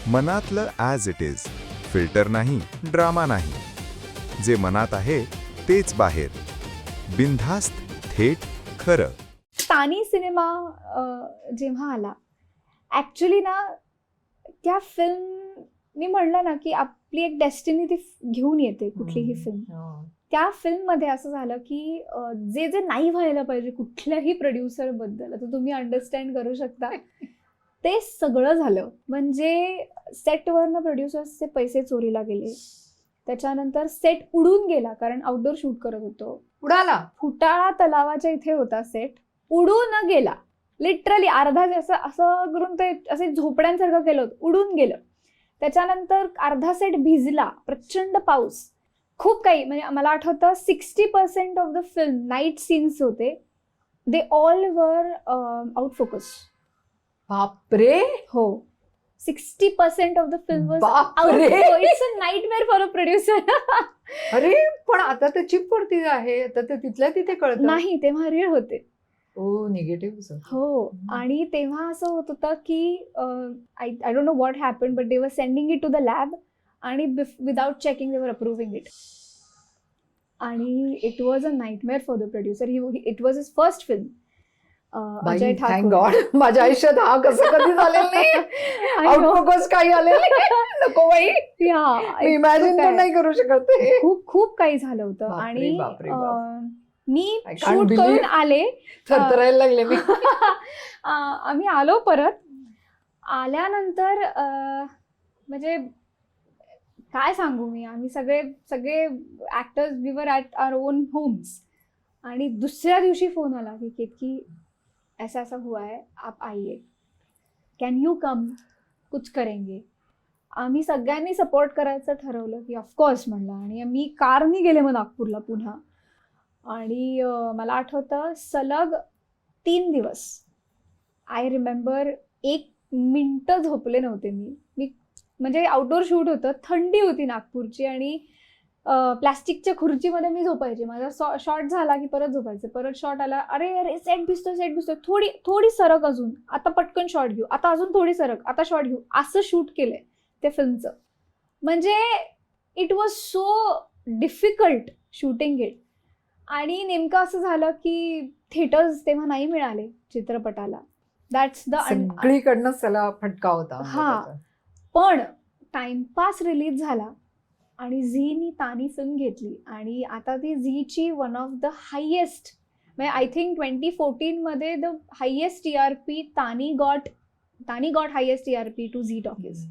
मनातलं as it is, filter नाही, drama नाही. जे मनात आहे तेच बाहेर. बिनधास्त, थेट, खरं. तानी सिनेमा जेव्हा आला, ॲक्च्युली ना त्या फिल्म, मी म्हणलं ना की आपली एक डेस्टिनी ती घेऊन येते कुठलीही फिल्म. त्या फिल्ममध्ये असं झालं की जे जे नाही व्हायला पाहिजे कुठल्याही प्रोड्युसरबद्दल, आता तुम्ही अंडरस्टँड करू शकता, ते सगळं झालं. म्हणजे सेटवरनं प्रोड्युसर्सचे पैसे चोरीला गेले, त्याच्यानंतर सेट उडून गेला, कारण आउटडोर शूट करत होतो. उडाला. फुटाळा तलावाच्या इथे होता सेट, उडून गेला. लिटरली अर्धा असं करून ते असे झोपड्यांसारखं केलं होतं, उडून गेलं. त्याच्यानंतर अर्धा सेट भिजला, प्रचंड पाऊस, खूप काही. म्हणजे मला आठवतं 60% of the film night scenes होते, they all were out focus. बापरे. हो, 60% ऑफ द फिल्म वॉज बापरे. It's a nightmare for a producer. अरे पण आता तर चिप वरती आहे, आता तर तिथल्या तिथे कळतं. नाही, तेव्हा रीळ होते. ओ, निगेटिव्ह. हो, आणि तेव्हा असं होत होतं की I don't know what happen, but they were sending it to the lab आणि without checking they were approving it. आणि it was a nightmare for the producer. It was his first film. Ajay thank Thakur. God. माझ्या आयुष्यात हा कसं कधी झालेलं नाही. आउटफोकस काही आलेलं नाही. नको बाई, मी इमॅजिन पण नाही करू शकत. खूप खूप काही झालं होतं. बापरे, आणि बापरे, बाप. मी I can't शूट believe. करून आले, थरथरायला लागले मी. आम्ही आलो परत. आल्यानंतर म्हणजे काय सांगू मी, आम्ही सगळे actors we were at our own homes. आणि दुसऱ्या दिवशी फोन आला की केतकी ऐसा ऐसा हुआ है, आप आइए, कॅन यू कम, कुछ करेंगे. आम्ही सगळ्यांनी सपोर्ट करायचं ठरवलं की ऑफकोर्स म्हणलं. आणि मी कारनी गेले मग नागपूरला पुन्हा. आणि मला आठवतं सलग 3 दिवस, आय रिमेंबर, 1 मिनटं झोपले नव्हते मी. म्हणजे आउटडोर शूट होतं, थंडी होती नागपूरची, आणि प्लॅस्टिकच्या खुर्चीमध्ये मी झोपायचे. माझा शॉट झाला की परत झोपायचं, परत शॉट आला, अरे अरे सेट भिजतोय, थोडी सरक अजून, आता पटकन शॉट घेऊ, आता अजून थोडी सरक, आता शॉट घेऊ, असं शूट केलंय त्या फिल्मचं. म्हणजे it was so difficult shooting it. आणि नेमकं असं झालं की थिएटर्स तेव्हा नाही मिळाले चित्रपटाला. दॅट्स द सगळीकडनंच त्याला फटका होता. हा, पण टाइमपास रिलीज झाला आणि झीनी तानी फिल्म घेतली. आणि आता ती झीची वन ऑफ द हायेस्ट, म्हणजे आय थिंक 2014 मध्ये द हायेस्ट TRP तानी got highest TRP to Zee talkies.